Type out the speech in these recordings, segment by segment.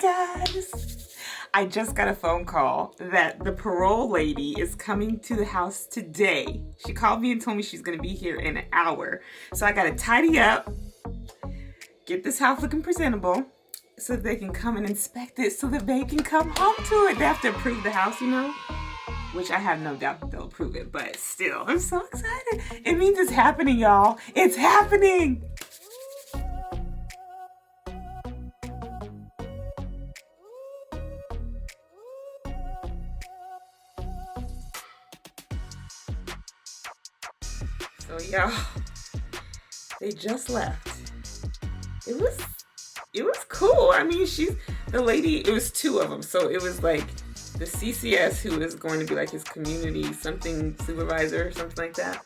Candace. I just got a phone call that the parole lady is coming to the house today. She called me and told me she's going to be here in an hour. So I got to tidy up, get this house looking presentable so that they can come and inspect it so that they can come home to it. They have to approve the house, you know, which I have no doubt that they'll approve it. But still, I'm so excited. It means it's happening, y'all. It's happening. So y'all, they just left. It was cool. I mean, the lady, it was two of them. So it was like the CCS, who is going to be like his community something supervisor or something like that.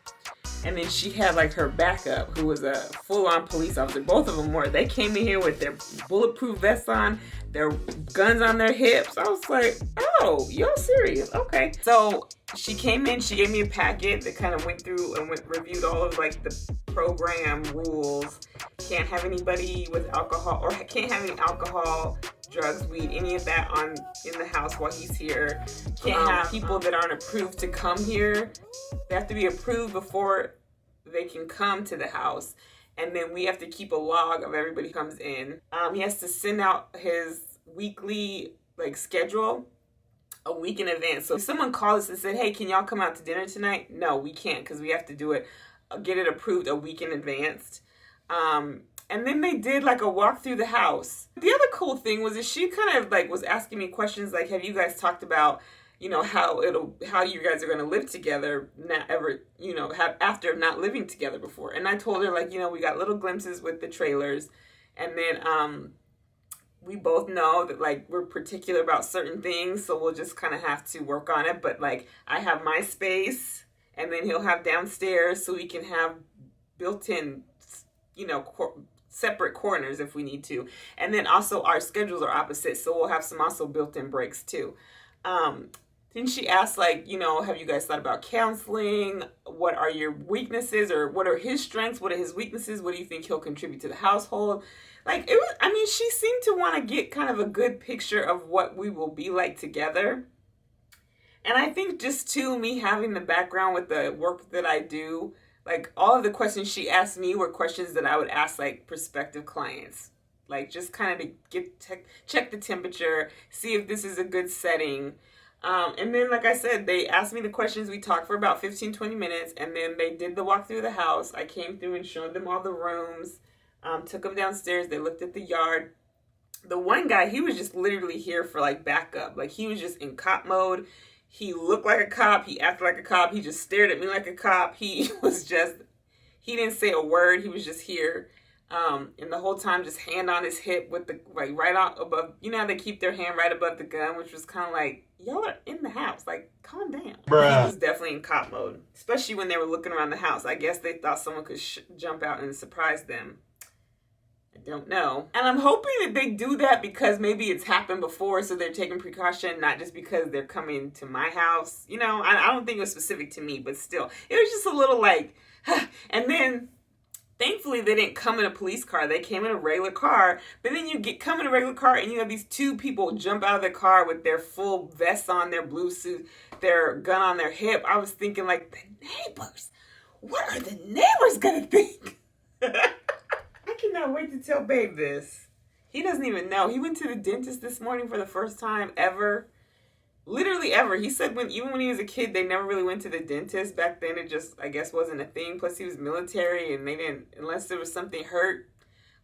And then she had like her backup, who was a full-on police officer. Both of them were. They came in here with their bulletproof vests on, their guns on their hips. I was like, oh, y'all serious? Okay. So she came in, she gave me a packet that kind of went through and reviewed all of like the program rules. Can't have anybody with alcohol, or can't have any alcohol, drugs, weed, any of that in the house while he's here. Can't have people that aren't approved to come here. They have to be approved before they can come to the house. And then we have to keep a log of everybody who comes in. He has to send out his weekly like schedule a week in advance. So if someone called us and said, hey, can y'all come out to dinner tonight? No, we can't, because we have to get it approved a week in advance. And then they did like a walk through the house. The other cool thing was that she kind of like was asking me questions like, have you guys talked about, you know, how you guys are going to live together after not living together before. And I told her, like, you know, we got little glimpses with the trailers. And then we both know that, like, we're particular about certain things. So we'll just kind of have to work on it. But, like, I have my space, and then he'll have downstairs, so we can have built-in, you know, separate corners if we need to. And then also our schedules are opposite. So we'll have some also built-in breaks too. Then she asked, like, you know, have you guys thought about counseling? What are your weaknesses, or what are his strengths? What are his weaknesses? What do you think he'll contribute to the household? Like, she seemed to want to get kind of a good picture of what we will be like together. And I think just too, me having the background with the work that I do, like all of the questions she asked me were questions that I would ask like prospective clients. Like just kind of to check the temperature, see if this is a good setting. And then, like I said, they asked me the questions. We talked for about 15-20 minutes, and then they did the walk through the house. I came through and showed them all the rooms, took them downstairs. They looked at the yard. The one guy, he was just literally here for like backup. Like he was just in cop mode. He looked like a cop. He acted like a cop. He just stared at me like a cop. He didn't say a word. He was just here. And the whole time just hand on his hip with the, like, right on above, you know how they keep their hand right above the gun, which was kind of like, y'all are in the house, like, calm down. Bruh. He was definitely in cop mode, especially when they were looking around the house. I guess they thought someone could jump out and surprise them. I don't know. And I'm hoping that they do that because maybe it's happened before, so they're taking precaution, not just because they're coming to my house. You know, I don't think it was specific to me, but still, it was just a little like, and then thankfully, they didn't come in a police car. They came in a regular car. But then come in a regular car, and you have these two people jump out of the car with their full vests on, their blue suit, their gun on their hip. I was thinking, like, the neighbors. What are the neighbors going to think? I cannot wait to tell Babe this. He doesn't even know. He went to the dentist this morning for the first time ever. Literally ever. He said even when he was a kid, they never really went to the dentist. Back then, it just, I guess, wasn't a thing. Plus, he was military, and they didn't, unless there was something hurt,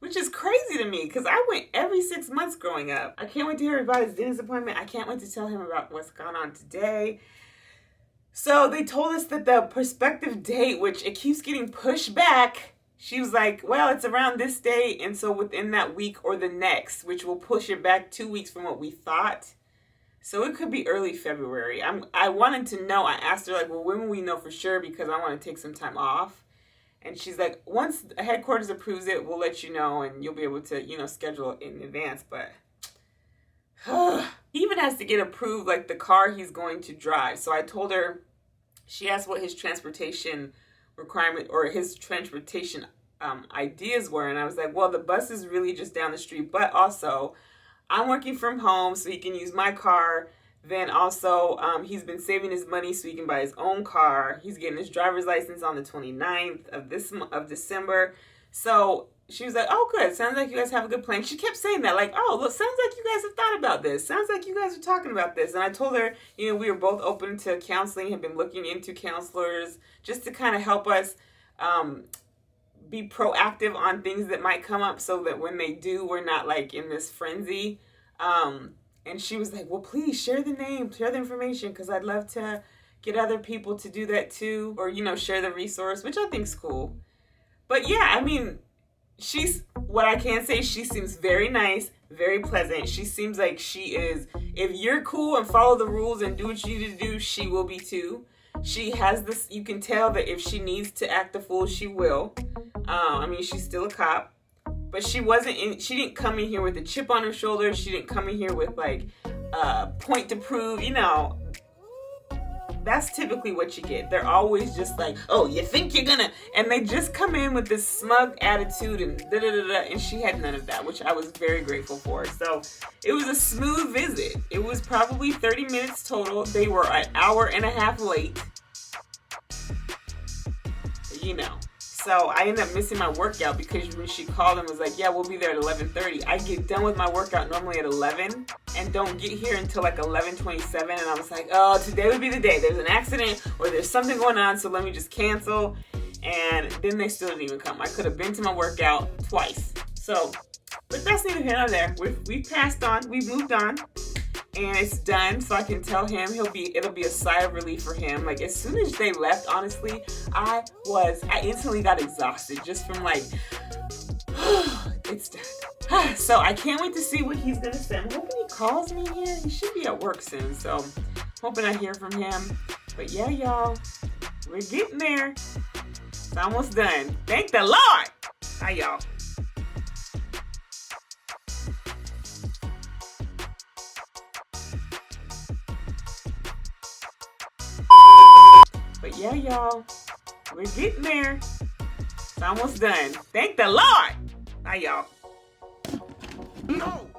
which is crazy to me, because I went every 6 months growing up. I can't wait to hear about his dentist appointment. I can't wait to tell him about what's gone on today. So they told us that the prospective date, which it keeps getting pushed back, she was like, well, it's around this date, and so within that week or the next, which will push it back 2 weeks from what we thought. So it could be early February. I wanted to know. I asked her, like, well, when will we know for sure? Because I want to take some time off. And she's like, once headquarters approves it, we'll let you know, and you'll be able to, you know, schedule it in advance. But he even has to get approved, like, the car he's going to drive. So I told her, she asked what his transportation requirement or his transportation ideas were. And I was like, well, the bus is really just down the street. But also, I'm working from home so he can use my car. Then also, he's been saving his money so he can buy his own car. He's getting his driver's license on the 29th of December. So she was like, oh, good. Sounds like you guys have a good plan. She kept saying that, like, oh, look, sounds like you guys have thought about this. Sounds like you guys are talking about this. And I told her, we were both open to counseling, had been looking into counselors just to kind of help us be proactive on things that might come up so that when they do, we're not like in this frenzy. And she was like, well, please share the name, share the information, because I'd love to get other people to do that too, or, share the resource, which I think's cool. But yeah, I mean, what I can say, she seems very nice, very pleasant. She seems like she is, if you're cool and follow the rules and do what you need to do, she will be too. She has this, you can tell that if she needs to act a fool, she will. I mean, she's still a cop. But she didn't come in here with a chip on her shoulder. She didn't come in here with like point to prove, That's typically what you get. They're always just like, oh, you think you're gonna, and they just come in with this smug attitude and da-da-da-da, and she had none of that, which I was very grateful for. So it was a smooth visit. It was probably 30 minutes total. They were an hour and a half late. So I ended up missing my workout because when she called and was like, yeah, we'll be there at 11:30. I get done with my workout normally at 11 and don't get here until like 11:27. And I was like, oh, today would be the day. There's an accident or there's something going on, so let me just cancel. And then they still didn't even come. I could have been to my workout twice. So, but that's neither here nor there. We've passed on. We've moved on. And it's done, so I can tell him it'll be a sigh of relief for him. Like, as soon as they left, honestly, I instantly got exhausted just from like, it's done. So I can't wait to see what he's gonna say. I'm hoping he calls me here. He should be at work soon, so hoping I hear from him. But yeah, y'all, we're getting there. It's almost done. Thank the Lord. Bye, y'all. But yeah, y'all, we're getting there. It's almost done. Thank the Lord. Bye, y'all. No.